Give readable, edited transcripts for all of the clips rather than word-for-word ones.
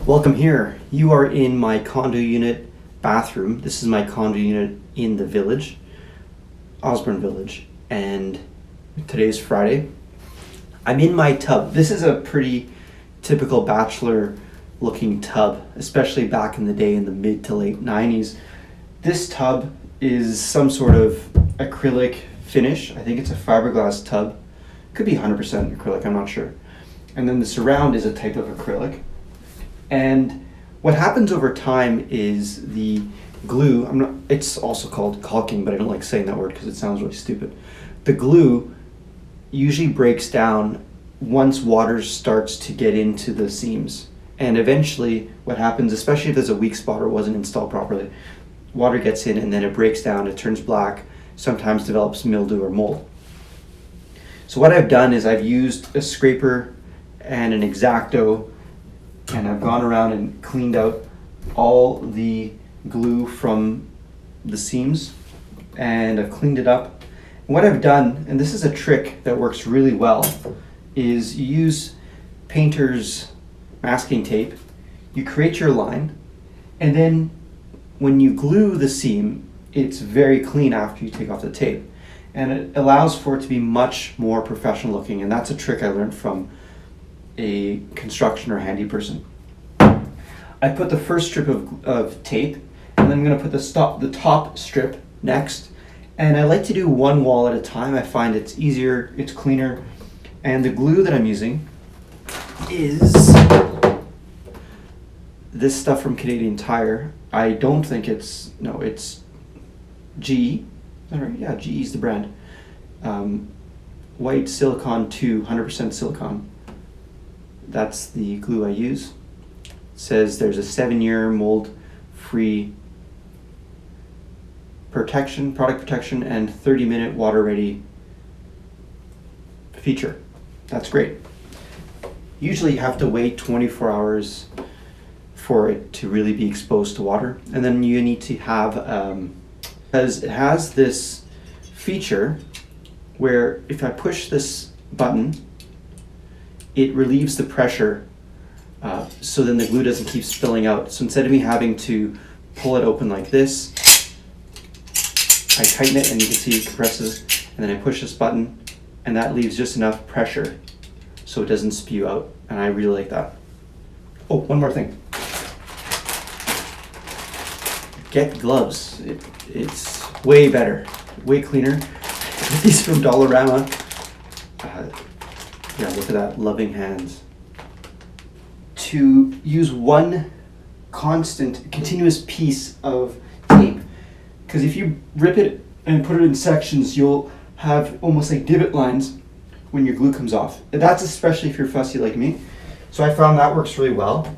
Welcome here. You are in my condo unit bathroom. This is my condo unit in the village, Osborne Village, and today's Friday. I'm in my tub. This is a pretty typical bachelor looking tub, especially back in the day in the mid to late 90s. This tub is some sort of acrylic finish. I think it's a fiberglass tub. Could be 100% acrylic, I'm not sure. And then the surround is a type of acrylic. And what happens over time is the glue, it's also called caulking, but I don't like saying that word because it sounds really stupid. The glue usually breaks down once water starts to get into the seams. And eventually what happens, especially if there's a weak spot or wasn't installed properly, water gets in and then it breaks down, it turns black, sometimes develops mildew or mold. So what I've done is I've used a scraper and an X-Acto, and I've gone around and cleaned out all the glue from the seams, and I've cleaned it up. And what I've done, and this is a trick that works really well, is you use painter's masking tape, you create your line, and then when you glue the seam, it's very clean after you take off the tape. And it allows for it to be much more professional looking, and that's a trick I learned from a construction or handy person. I put the first strip of tape, and then I'm going to put the top strip next. And I like to do one wall at a time. I find it's easier, it's cleaner. And the glue that I'm using is this stuff from Canadian Tire. I don't think it's GE. Is that right? Yeah, GE is the brand. White silicone 2, 100% silicone. That's the glue I use. It says there's a 7-year mold-free product protection, and 30-minute water-ready feature. That's great. Usually you have to wait 24 hours for it to really be exposed to water, and then you need to have, because it has this feature where if I push this button, it relieves the pressure, so then the glue doesn't keep spilling out. So instead of me having to pull it open like this, I tighten it and you can see it compresses, and then I push this button and that leaves just enough pressure so it doesn't spew out, and I really like that. Oh, one more thing. Get gloves. It's way better, way cleaner. These from Dollarama. Yeah, look at that, loving hands. To use one constant, continuous piece of tape, because if you rip it and put it in sections, you'll have almost like divot lines when your glue comes off. And that's especially if you're fussy like me. So I found that works really well.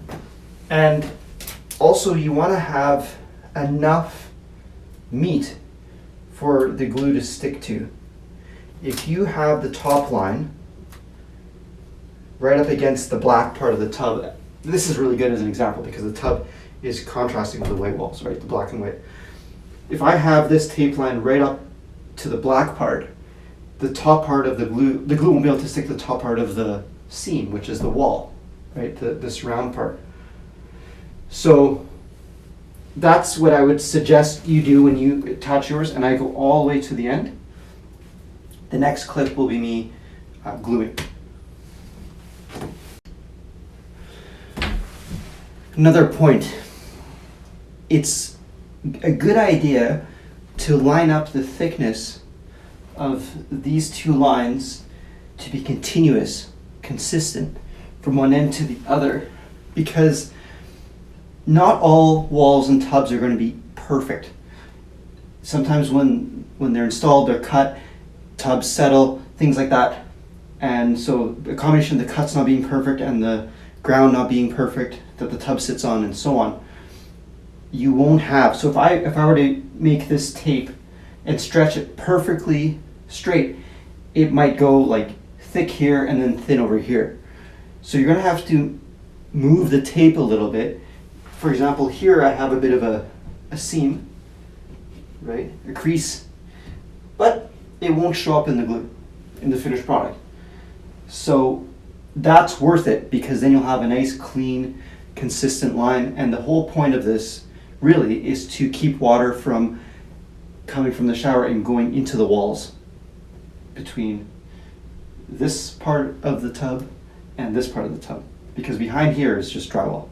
And also you want to have enough meat for the glue to stick to. If you have the top line right up against the black part of the tub, this is really good as an example because the tub is contrasting with the white walls, right? The black and white. If I have this tape line right up to the black part, the top part of the glue won't be able to stick to the top part of the seam, which is the wall, right? This round part. So that's what I would suggest you do when you attach yours, and I go all the way to the end. The next clip will be me gluing. Another point, it's a good idea to line up the thickness of these two lines to be continuous, consistent from one end to the other, because not all walls and tubs are going to be perfect. Sometimes when they're installed, they're cut, tubs settle, things like that. And so the combination of the cuts not being perfect and the ground not being perfect that the tub sits on and so on, you won't have. So if I were to make this tape and stretch it perfectly straight, it might go like thick here and then thin over here. So you're gonna have to move the tape a little bit. For example, here I have a bit of a seam, right? A crease, but it won't show up in the glue, in the finished product. So that's worth it, because then you'll have a nice clean consistent line, and the whole point of this really is to keep water from coming from the shower and going into the walls between this part of the tub and this part of the tub, because behind here is just drywall.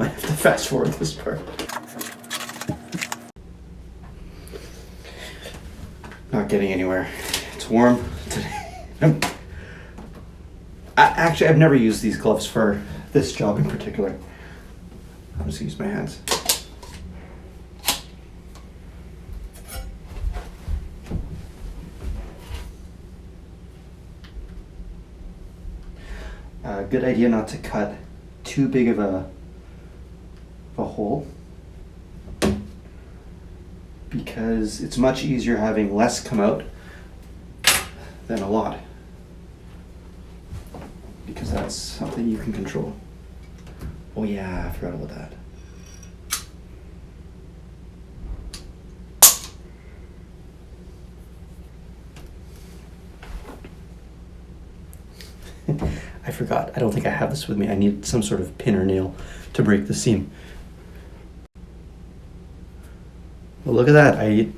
I have to fast forward this part. Not getting anywhere. It's warm today. Actually, I've never used these gloves for this job in particular. I'll just use my hands. Good idea not to cut too big of a hole, because it's much easier having less come out than a lot, because that's something you can control. Oh yeah, I forgot about that. I forgot. I don't think I have this with me. I need some sort of pin or nail to break the seam. Well, look at that. I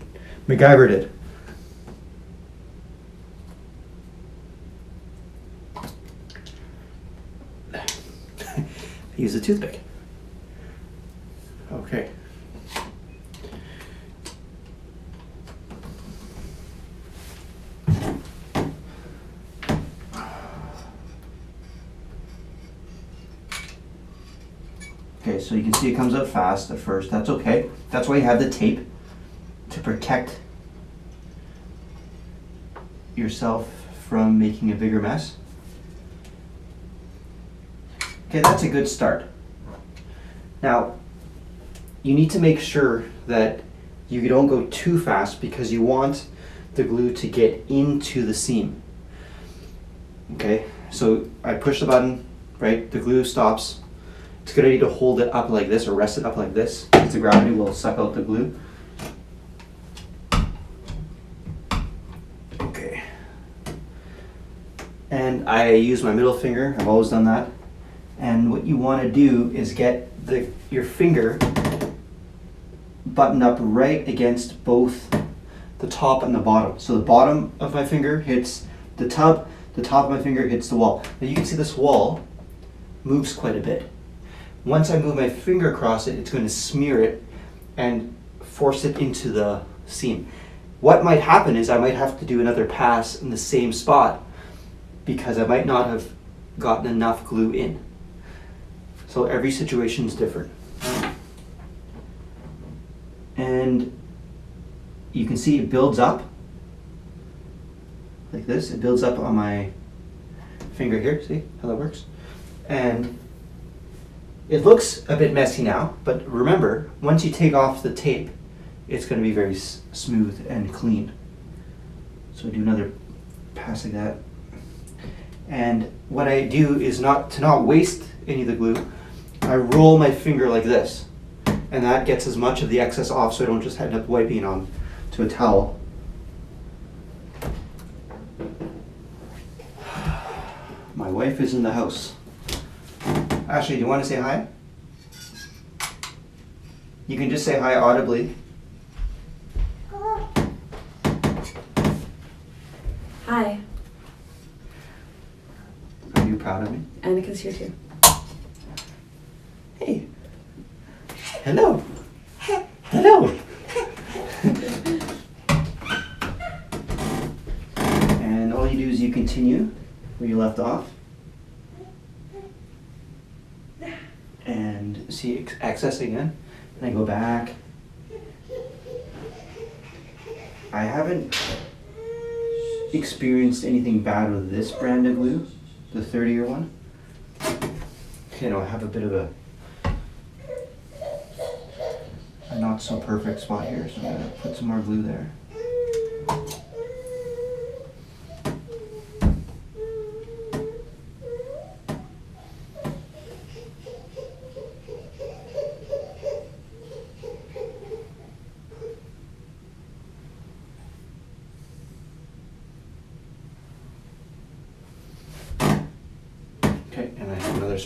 MacGyvered it. I use a toothpick. Okay. Okay, so you can see it comes out fast at first. That's okay. That's why you have the tape, to protect yourself from making a bigger mess. Okay, that's a good start. Now, you need to make sure that you don't go too fast, because you want the glue to get into the seam. Okay, so I push the button, right? The glue stops. It's a good idea to hold it up like this, or rest it up like this, because the gravity will suck out the glue. Okay. And I use my middle finger. I've always done that. And what you want to do is get your finger buttoned up right against both the top and the bottom. So the bottom of my finger hits the tub, the top of my finger hits the wall. Now you can see this wall moves quite a bit. Once I move my finger across it, it's going to smear it and force it into the seam. What might happen is I might have to do another pass in the same spot, because I might not have gotten enough glue in. So every situation is different. And you can see it builds up like this. It builds up on my finger here. See how that works? And it looks a bit messy now, but remember, once you take off the tape, it's going to be very smooth and clean. So do another pass like that. And what I do is to not waste any of the glue, I roll my finger like this, and that gets as much of the excess off, so I don't just end up wiping it on to a towel. My wife is in the house. Ashley, do you want to say hi? You can just say hi audibly. Hi. Are you proud of me? Annika's here too. Hey. Hello. Hello. And all you do is you continue where you left off. And see access again. And I go back. I haven't experienced anything bad with this brand of glue, the 30-year one. You know, I have a bit of a not so perfect spot here, so I'm gonna put some more glue there.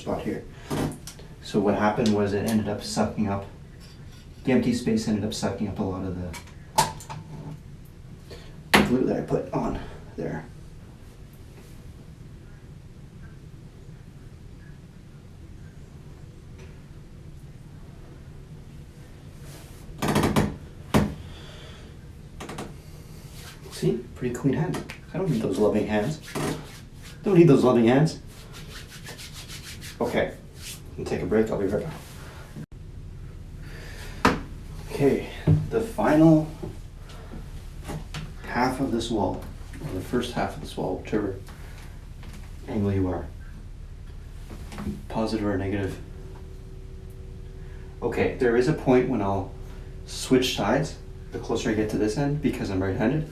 spot here. So what happened was it ended up sucking up, the empty space ended up sucking up a lot of the glue that I put on there. See, pretty clean hands. I don't need those loving hands. Don't need those loving hands. Okay, I'll take a break. I'll be right back. Okay, the final half of this wall, or the first half of this wall, whichever angle you are, positive or negative. Okay, there is a point when I'll switch sides the closer I get to this end because I'm right-handed,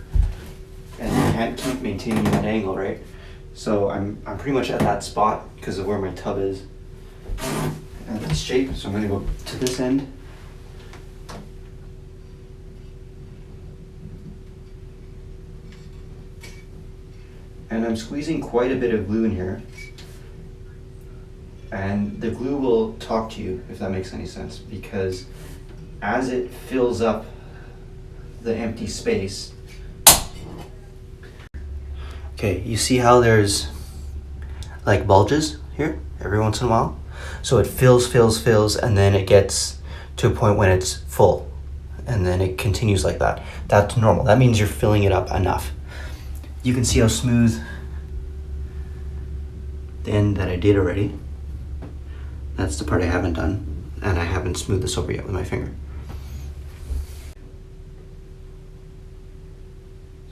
and you can't keep maintaining that angle, right? So I'm pretty much at that spot because of where my tub is at this shape. So I'm going to go to this end. And I'm squeezing quite a bit of glue in here. And the glue will talk to you, if that makes any sense, because as it fills up the empty space. Okay, you see how there's like bulges here every once in a while? So it fills, and then it gets to a point when it's full, and then it continues like that. That's normal. That means you're filling it up enough. You can see how smooth the end that I did already. That's the part I haven't done, and I haven't smoothed this over yet with my finger.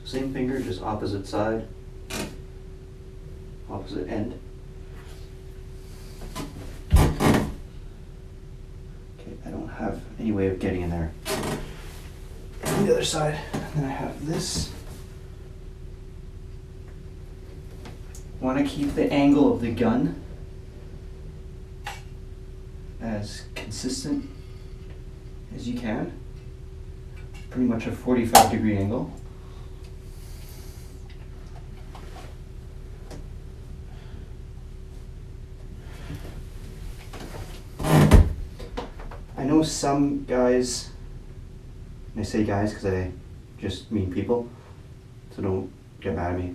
So same finger, just opposite side. Opposite end. Okay, I don't have any way of getting in there. And the other side, and then I have this. Want to keep the angle of the gun as consistent as you can. Pretty much a 45-degree angle. I know some guys, and I say guys because I just mean people, so don't get mad at me.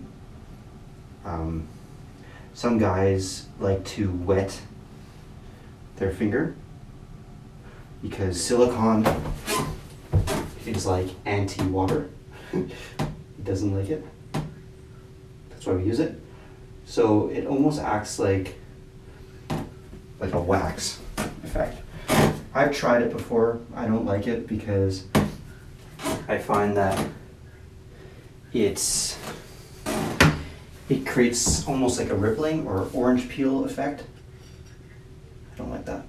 Some guys like to wet their finger because silicone is like anti-water. It doesn't like it. That's why we use it. So it almost acts like a wax effect. I've tried it before. I don't like it because I find that it creates almost like a rippling or orange peel effect. I don't like that.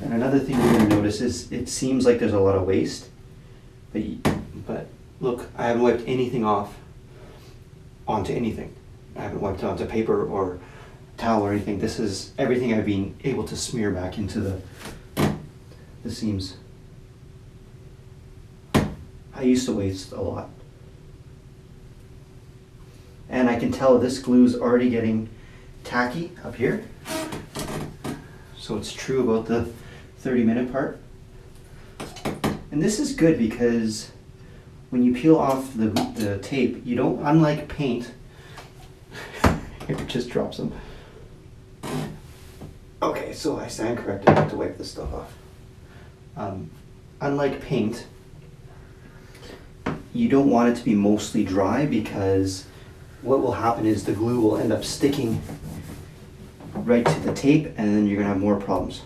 And another thing you're going to notice is it seems like there's a lot of waste, but look, I haven't wiped anything off onto anything. I haven't wiped it onto paper or towel or anything. This is everything I've been able to smear back into the seams. I used to waste a lot. And I can tell this glue is already getting tacky up here. So it's true about the 30-minute part. And this is good because when you peel off the tape, you don't, unlike paint, it just drops them. Okay, so I stand corrected. I have to wipe this stuff off. Unlike paint, you don't want it to be mostly dry because what will happen is the glue will end up sticking right to the tape and then you're going to have more problems.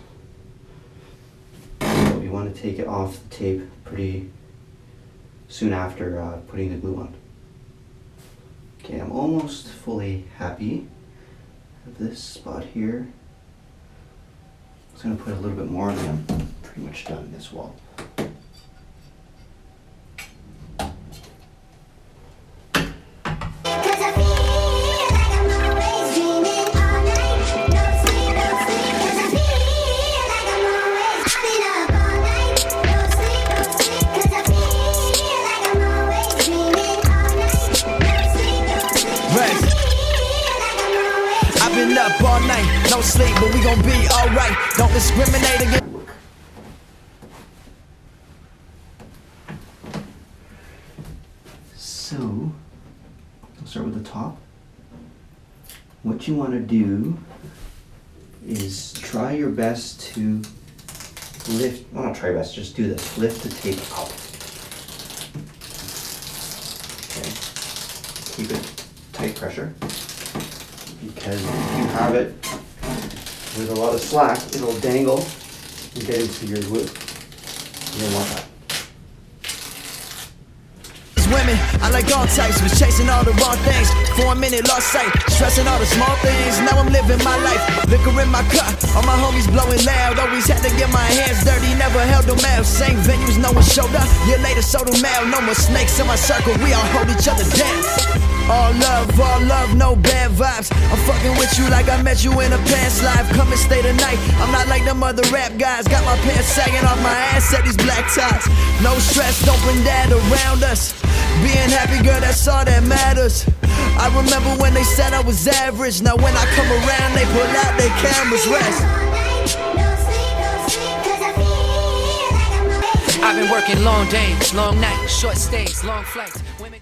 So you want to take it off the tape pretty soon after putting the glue on. Okay, I'm almost fully happy with this spot here. I was going to put a little bit more on them. Pretty much done this wall. but we gon' be alright. Don't discriminate against. So, I'll start with the top. What you want to do is try your best to lift, well not try your best, just do this, lift the tape out. Okay, keep it tight pressure, because if you have it with a lot of slack, it'll dangle and get into your glue. You don't want that. Women, I like all types, was chasing all the wrong things. For a minute, lost sight, stressing all the small things. Now I'm living my life, liquor in my cup. All my homies blowing loud, always had to get my hands dirty, never held them out. Same venues, no one showed up. Year later, sold them out. No more snakes in my circle, we all hold each other down. All love, no bad vibes. I'm fucking with you like I met you in a past life. Come and stay the night. I'm not like them other rap guys. Got my pants sagging off my ass at these black ties. No stress, don't bring that around us. Being happy, girl, that's all that matters. I remember when they said I was average. Now when I come around, they pull out their cameras. Rest. I've been working long days, long nights, short stays, long flights. Women